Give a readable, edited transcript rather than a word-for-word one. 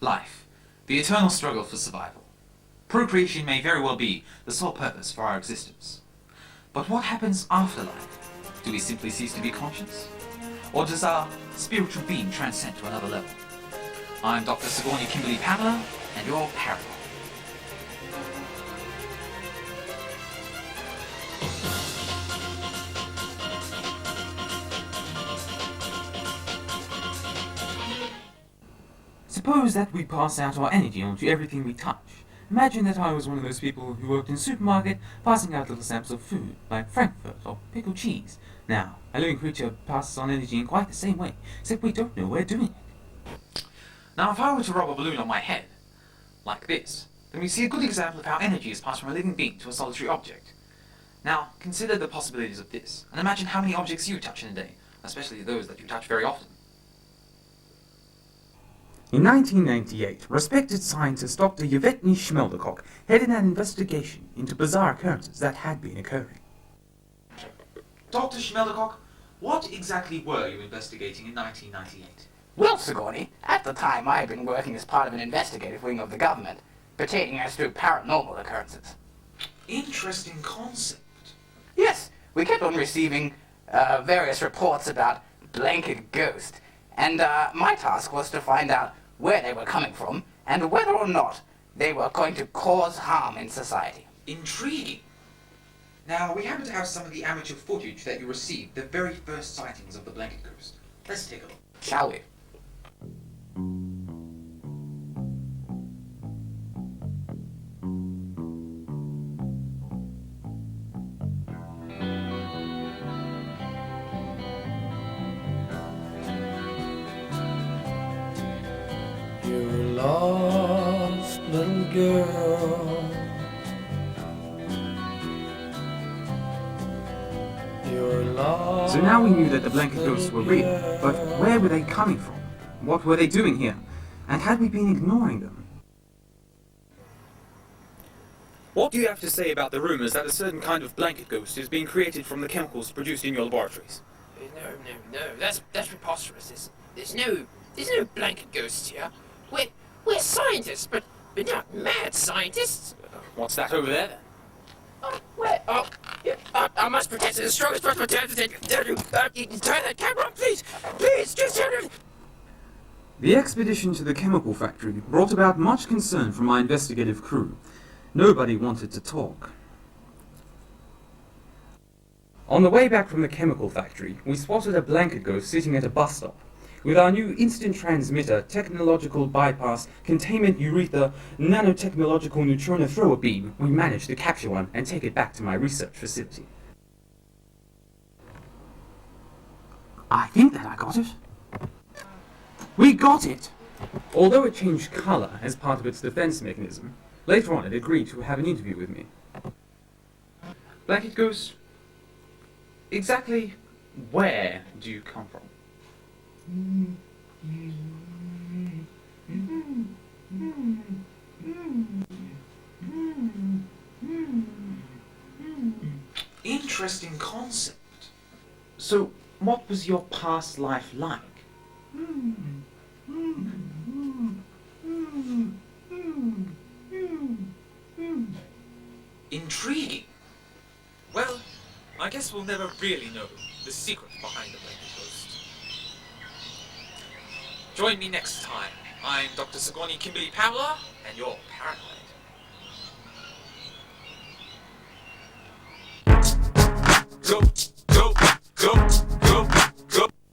Life, the eternal struggle for survival. Procreation may very well be the sole purpose for our existence. But what happens after life? Do we simply cease to be conscious? Or does our spiritual being transcend to another level? I'm Dr. Sigourney Kimberley Pamela, and you're Parallel. Suppose that we pass out our energy onto everything we touch. Imagine that I was one of those people who worked in a supermarket passing out little samples of food, like Frankfurt or pickled cheese. Now, a living creature passes on energy in quite the same way, except we don't know we're doing it. Now, if I were to rub a balloon on my head, like this, then we see a good example of how energy is passed from a living being to a solitary object. Now, consider the possibilities of this, and imagine how many objects you touch in a day, especially those that you touch very often. In 1998, respected scientist Dr. Yvette Schmeldecok headed an investigation into bizarre occurrences that had been occurring. Dr. Schmeldecok, what exactly were you investigating in 1998? Well, Sigourney, at the time I had been working as part of an investigative wing of the government, pertaining as to paranormal occurrences. Interesting concept. Yes, we kept on receiving various reports about blanket ghosts, and my task was to find out where they were coming from and whether or not they were going to cause harm in society. Intriguing. Now, we happen to have some of the amateur footage that you received, the very first sightings of the blanket ghost. Let's take a look. Shall we? You're a lost little girl. You're lost. So now we knew that the blanket ghosts were real, but where were they coming from? What were they doing here? And had we been ignoring them? What do you have to say about the rumors that a certain kind of blanket ghost is being created from the chemicals produced in your laboratories? No, that's preposterous. There's no blanket ghosts here. We're scientists, but not mad scientists. What's that over there then? I must protect it as strong as possible. Turn that camera on, please. Please, just turn it. The expedition to the chemical factory brought about much concern from my investigative crew. Nobody wanted to talk. On the way back from the chemical factory, we spotted a blanket ghost sitting at a bus stop. With our new instant transmitter, technological bypass, containment urethra, nanotechnological neutrino thrower beam, we managed to capture one and take it back to my research facility. I think that I got it. We got it! Although it changed color as part of its defense mechanism, later on it agreed to have an interview with me. Blanket Ghost, exactly where do you come from? Interesting concept. So, what was your past life like? Intriguing. Well, I guess we'll never really know the secret behind the blanket ghost. Join me next time. I'm Dr. Sigourney Kimberley Pamela, and you're paranoid. Go!